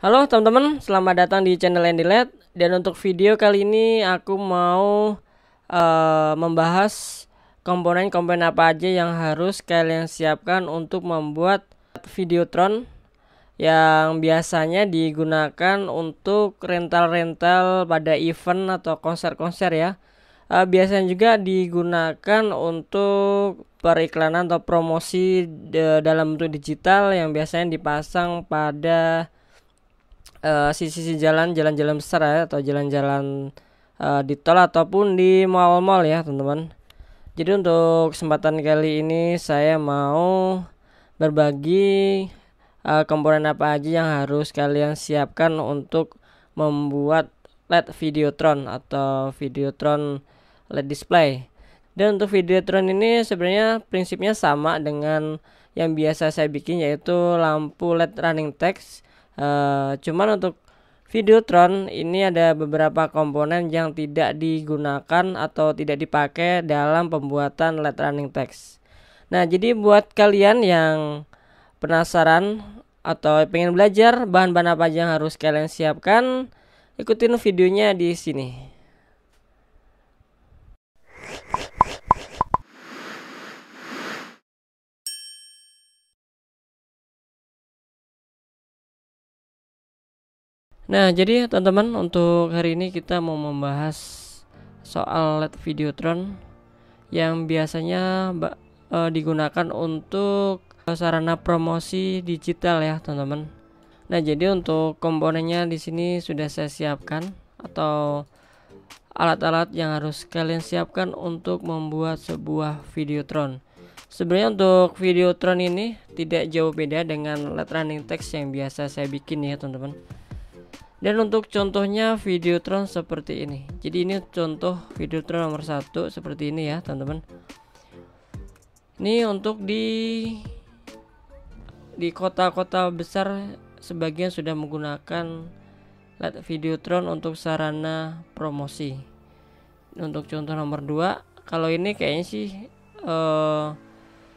Halo teman-teman, selamat datang di channel Andy LED. Dan untuk video kali ini aku mau membahas komponen-komponen apa aja yang harus kalian siapkan untuk membuat Videotron yang biasanya digunakan untuk rental-rental pada event atau konser-konser ya. Biasanya juga digunakan untuk periklanan atau promosi dalam bentuk digital yang biasanya dipasang pada sisi-sisi jalan-jalan besar ya, atau jalan-jalan di tol ataupun di mall-mall ya teman-teman. Jadi untuk kesempatan kali ini saya mau berbagi komponen apa aja yang harus kalian siapkan untuk membuat LED Videotron atau Videotron LED display. Dan untuk Videotron ini sebenarnya prinsipnya sama dengan yang biasa saya bikin, yaitu lampu LED running text. Cuman untuk Videotron ini ada beberapa komponen yang tidak digunakan atau tidak dipakai dalam pembuatan LED running text. Nah, jadi buat kalian yang penasaran atau pengen belajar bahan-bahan apa aja yang harus kalian siapkan, ikutin videonya di sini. Nah, jadi teman-teman, untuk hari ini kita mau membahas soal LED Videotron yang biasanya digunakan untuk sarana promosi digital ya, teman-teman. Nah, jadi untuk komponennya di sini sudah saya siapkan, atau alat-alat yang harus kalian siapkan untuk membuat sebuah Videotron. Sebenarnya untuk Videotron ini tidak jauh beda dengan LED running text yang biasa saya bikin ya, teman-teman. Dan untuk contohnya Videotron seperti ini. Jadi ini contoh Videotron nomor 1 seperti ini ya, teman-teman. Ini untuk di kota-kota besar sebagian sudah menggunakan LED Videotron untuk sarana promosi. Untuk contoh nomor 2, kalau ini kayaknya sih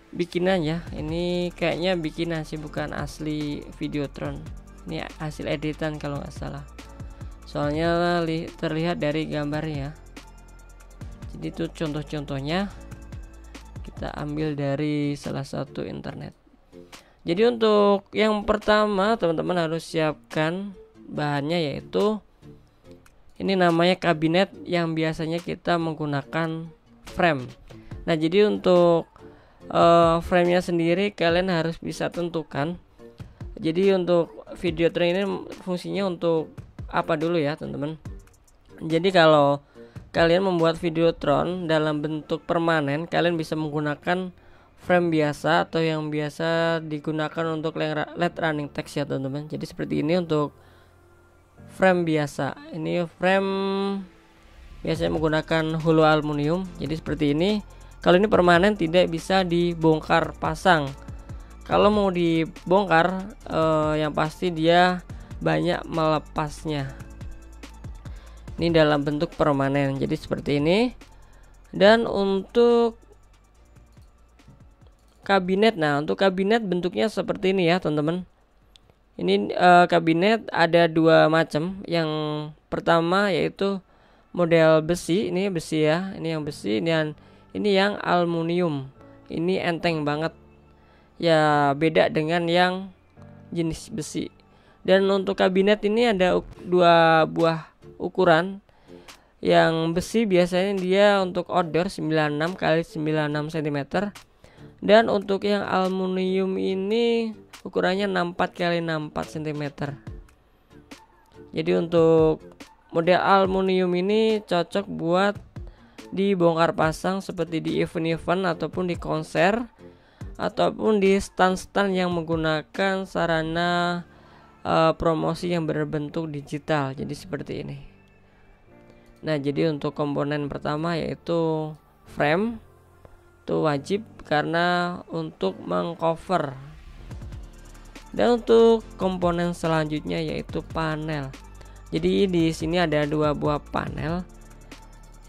bikinan ya. Ini kayaknya bikinan sih, bukan asli Videotron. Ini hasil editan kalau nggak salah, soalnya terlihat dari gambarnya. Jadi itu contoh-contohnya kita ambil dari salah satu internet. Jadi untuk yang pertama teman-teman harus siapkan bahannya, yaitu ini namanya kabinet yang biasanya kita menggunakan frame. Nah, jadi untuk frame-nya sendiri kalian harus bisa tentukan. Jadi untuk Videotron ini fungsinya untuk apa dulu ya, teman-teman. Jadi kalau kalian membuat Videotron dalam bentuk permanen, kalian bisa menggunakan frame biasa atau yang biasa digunakan untuk LED running text ya, teman-teman. Jadi seperti ini untuk frame biasa. Ini frame biasanya menggunakan hulu aluminium. Jadi seperti ini. Kalau ini permanen tidak bisa dibongkar pasang. Kalau mau dibongkar, yang pasti dia banyak melepasnya. Ini dalam bentuk permanen, jadi seperti ini. Dan untuk kabinet, nah untuk kabinet bentuknya seperti ini ya, teman-teman. Ini kabinet ada dua macam. Yang pertama yaitu model besi, ini besi ya, ini yang besi, dan ini yang aluminium. Ini enteng banget. Ya, beda dengan yang jenis besi. Dan untuk kabinet ini ada dua buah ukuran. Yang besi biasanya dia untuk outdoor 96 x 96 cm. Dan untuk yang aluminium ini ukurannya 64 x 64 cm. Jadi untuk model aluminium ini cocok buat dibongkar pasang seperti di event-event ataupun di konser, ataupun di stand-stand yang menggunakan sarana promosi yang berbentuk digital. Jadi seperti ini. Nah, jadi untuk komponen pertama yaitu frame, itu wajib karena untuk mengcover. Dan untuk komponen selanjutnya yaitu panel. Jadi di sini ada dua buah panel.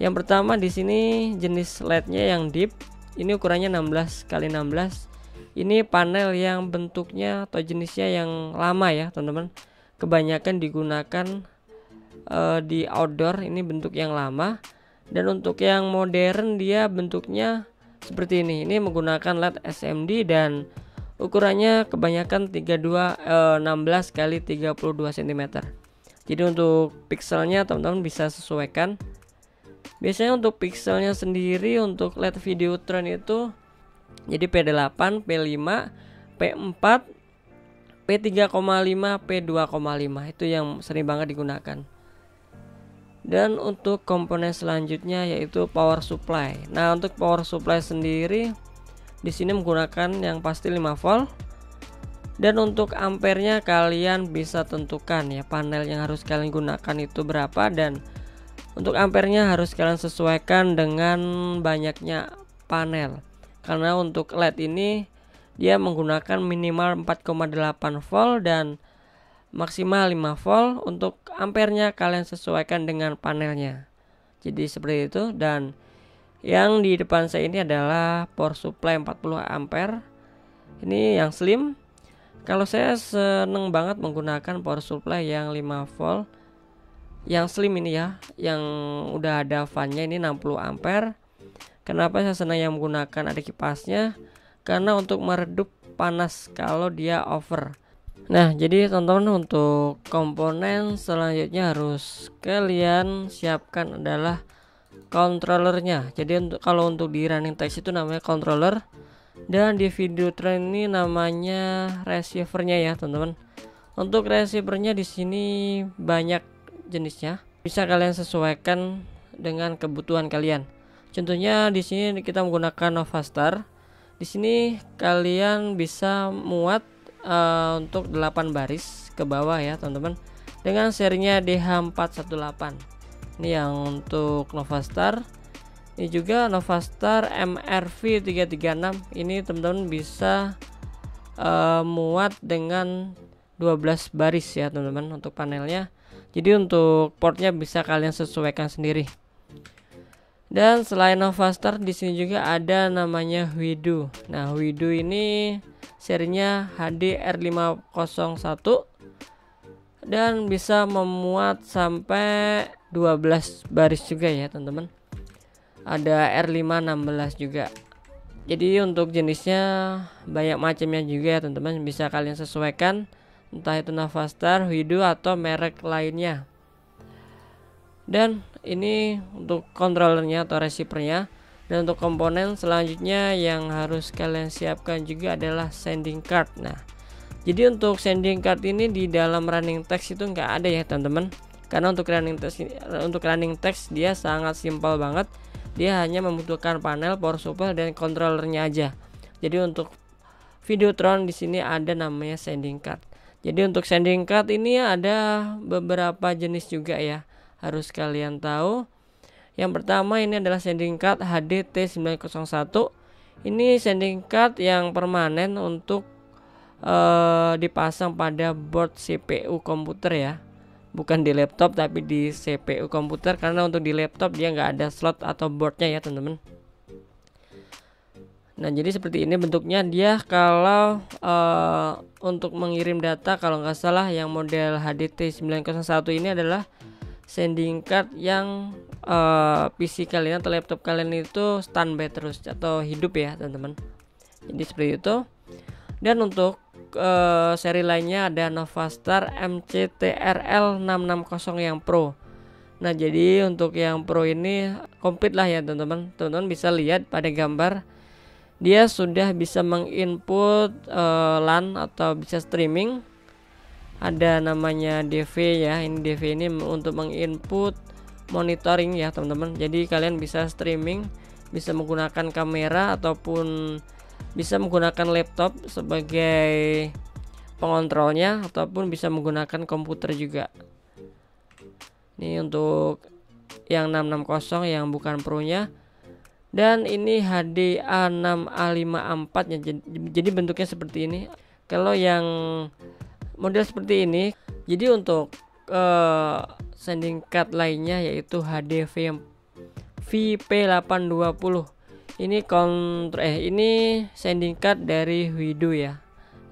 Yang pertama di sini jenis LED-nya yang deep. Ini ukurannya 16 x 16. Ini panel yang bentuknya atau jenisnya yang lama ya, teman-teman. kebanyakan digunakan di outdoor, ini bentuk yang lama. Dan untuk yang modern dia bentuknya seperti ini menggunakan LED SMD dan ukurannya kebanyakan 16 kali 32 cm. Jadi untuk pixelnya teman-teman bisa sesuaikan. Biasanya untuk pixelnya sendiri untuk LED Videotron itu jadi P8, P5, P4, P3,5, P2,5 itu yang sering banget digunakan. Dan untuk komponen selanjutnya yaitu power supply. Nah, untuk power supply sendiri di sini menggunakan yang pasti 5 volt. Dan untuk ampernya kalian bisa tentukan ya, panel yang harus kalian gunakan itu berapa, dan untuk ampernya harus kalian sesuaikan dengan banyaknya panel. Karena untuk LED ini dia menggunakan minimal 4,8 volt dan maksimal 5 volt. Untuk ampernya kalian sesuaikan dengan panelnya. Jadi seperti itu. Dan yang di depan saya ini adalah power supply 40 ampere. Ini yang slim. Kalau saya seneng banget menggunakan power supply yang 5 volt yang slim ini ya, yang udah ada fan-nya, ini 60 ampere. Kenapa saya senang yang menggunakan ada kipasnya? Karena untuk meredup panas kalau dia over. Nah, jadi teman-teman untuk komponen selanjutnya harus kalian siapkan adalah controllernya. Jadi kalau untuk di running text itu namanya controller, dan di Videotron ini namanya receivernya ya teman-teman. Untuk receivernya di sini banyak jenisnya, bisa kalian sesuaikan dengan kebutuhan kalian. Contohnya di sini kita menggunakan Novastar. Di sini kalian bisa muat untuk 8 baris ke bawah ya teman-teman, dengan serinya DH418. Ini yang untuk Novastar. Ini juga Novastar MRV336. Ini teman-teman bisa muat dengan 12 baris ya teman-teman untuk panelnya. Jadi untuk portnya bisa kalian sesuaikan sendiri. Dan selain Novastar di sini juga ada namanya Huidu. Nah, Huidu ini serinya HDR501 dan bisa memuat sampai 12 baris juga ya teman-teman. Ada R516 juga. Jadi untuk jenisnya banyak macamnya juga ya teman-teman, bisa kalian sesuaikan entah itu Novastar, Huidu atau merek lainnya. Dan ini untuk controllernya atau receivernya. Dan untuk komponen selanjutnya yang harus kalian siapkan juga adalah sending card. Nah, jadi untuk sending card ini di dalam running text itu nggak ada ya teman-teman. Karena untuk running text dia sangat simpel banget. Dia hanya membutuhkan panel, power supply dan controllernya aja. Jadi untuk Videotron di sini ada namanya sending card. Jadi untuk sending card ini ada beberapa jenis juga ya, harus kalian tahu. Yang pertama ini adalah sending card HDT901. Ini sending card yang permanen untuk dipasang pada board CPU komputer ya, bukan di laptop tapi di CPU komputer. Karena untuk di laptop dia nggak ada slot atau boardnya ya teman-teman. Nah, jadi seperti ini bentuknya dia. Kalau untuk mengirim data, kalau nggak salah yang model HDT901 ini adalah sending card yang PC kalian atau laptop kalian itu standby terus atau hidup ya teman-teman. Jadi seperti itu. Dan untuk seri lainnya ada Novastar MCTRL660 yang Pro. Nah, jadi untuk yang Pro ini komplit lah ya teman-teman. Teman-teman bisa lihat pada gambar, dia sudah bisa menginput LAN atau bisa streaming. Ada namanya DV ya. Ini DV ini untuk menginput monitoring ya teman-teman. Jadi kalian bisa streaming, bisa menggunakan kamera ataupun bisa menggunakan laptop sebagai pengontrolnya, ataupun bisa menggunakan komputer juga. Ini untuk yang 660 yang bukan Pro-nya. Dan ini HDA6A54 nya. Jadi bentuknya seperti ini. Kalau yang model seperti ini, jadi untuk sending card lainnya yaitu VP820. Ini ini sending card dari Huidu ya,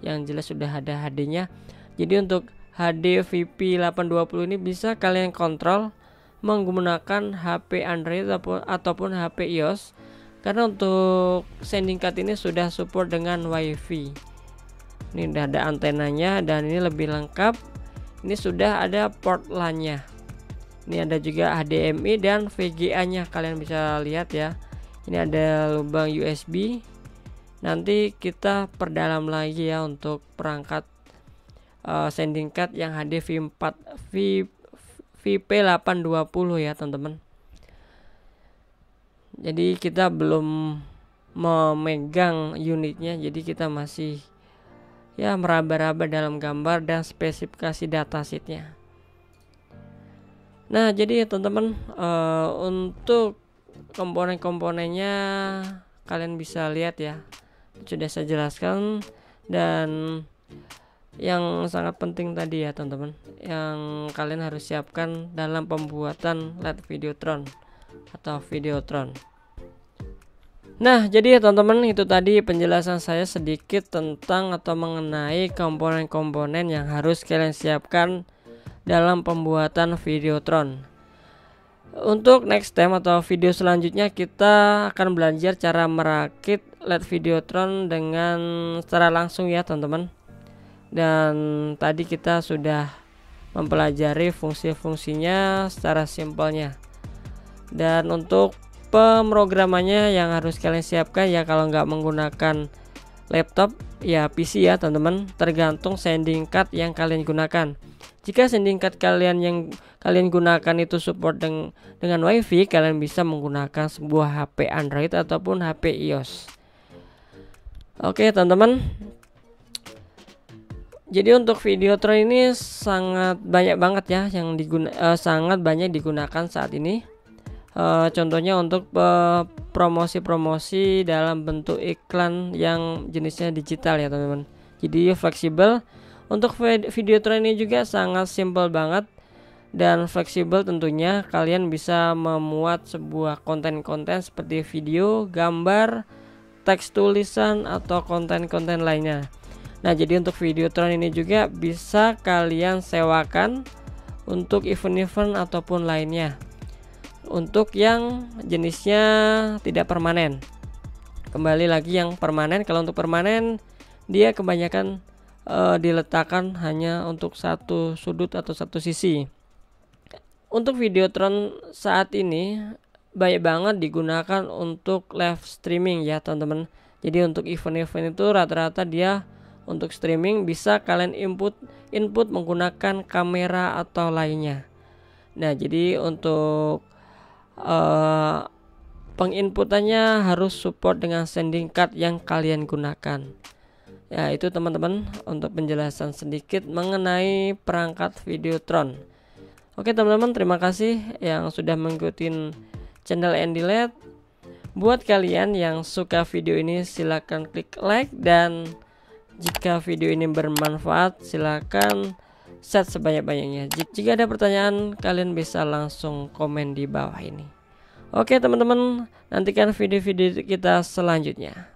yang jelas sudah ada HD-nya. Jadi untuk HD VP820 ini bisa kalian kontrol menggunakan HP Android ataupun HP iOS, karena untuk sending card ini sudah support dengan WiFi. Ini udah ada antenanya dan ini lebih lengkap. Ini sudah ada port LAN-nya. Ini ada juga HDMI dan VGA-nya, kalian bisa lihat ya. Ini ada lubang USB. Nanti kita perdalam lagi ya untuk perangkat sending card yang HD VP820 ya teman-teman. Jadi kita belum memegang unitnya, jadi kita masih ya meraba-raba dalam gambar dan spesifikasi datasheetnya. Nah jadi teman-teman, untuk komponen-komponennya kalian bisa lihat ya, sudah saya jelaskan. Dan yang sangat penting tadi ya teman-teman, yang kalian harus siapkan dalam pembuatan LED Videotron atau Videotron. Nah jadi ya teman-teman, itu tadi penjelasan saya sedikit tentang atau mengenai komponen-komponen yang harus kalian siapkan dalam pembuatan Videotron. Untuk next time atau video selanjutnya kita akan belajar cara merakit LED Videotron dengan secara langsung ya teman-teman. Dan tadi kita sudah mempelajari fungsi-fungsinya secara simpelnya. Dan untuk pemrogramannya yang harus kalian siapkan ya, kalau nggak menggunakan laptop ya PC ya teman-teman, tergantung sending card yang kalian gunakan. Jika sending card kalian yang kalian gunakan itu support dengan WiFi, kalian bisa menggunakan sebuah HP Android ataupun HP iOS. Oke teman-teman, jadi untuk Videotron ini sangat banyak banget ya yang sangat banyak digunakan saat ini. Contohnya untuk promosi-promosi dalam bentuk iklan yang jenisnya digital ya teman-teman. Jadi fleksibel. Untuk Videotron ini juga sangat simple banget dan fleksibel tentunya. Kalian bisa memuat sebuah konten-konten seperti video, gambar, teks tulisan atau konten-konten lainnya. Nah jadi untuk Videotron ini juga bisa kalian sewakan untuk event-event ataupun lainnya. Untuk yang jenisnya tidak permanen, kembali lagi yang permanen, kalau untuk permanen dia kebanyakan diletakkan hanya untuk satu sudut atau satu sisi. Untuk Videotron saat ini banyak banget digunakan untuk live streaming ya teman-teman. Jadi untuk event-event itu rata-rata dia untuk streaming, bisa kalian input menggunakan kamera atau lainnya. Nah jadi untuk penginputannya harus support dengan sending card yang kalian gunakan. Ya itu teman-teman untuk penjelasan sedikit mengenai perangkat Videotron. Oke teman-teman, terima kasih yang sudah mengikuti channel Andy LED. Buat kalian yang suka video ini silahkan klik like, dan jika video ini bermanfaat silahkan share sebanyak-banyaknya. Jika ada pertanyaan kalian bisa langsung komen di bawah ini. Oke teman-teman, nantikan video-video kita selanjutnya.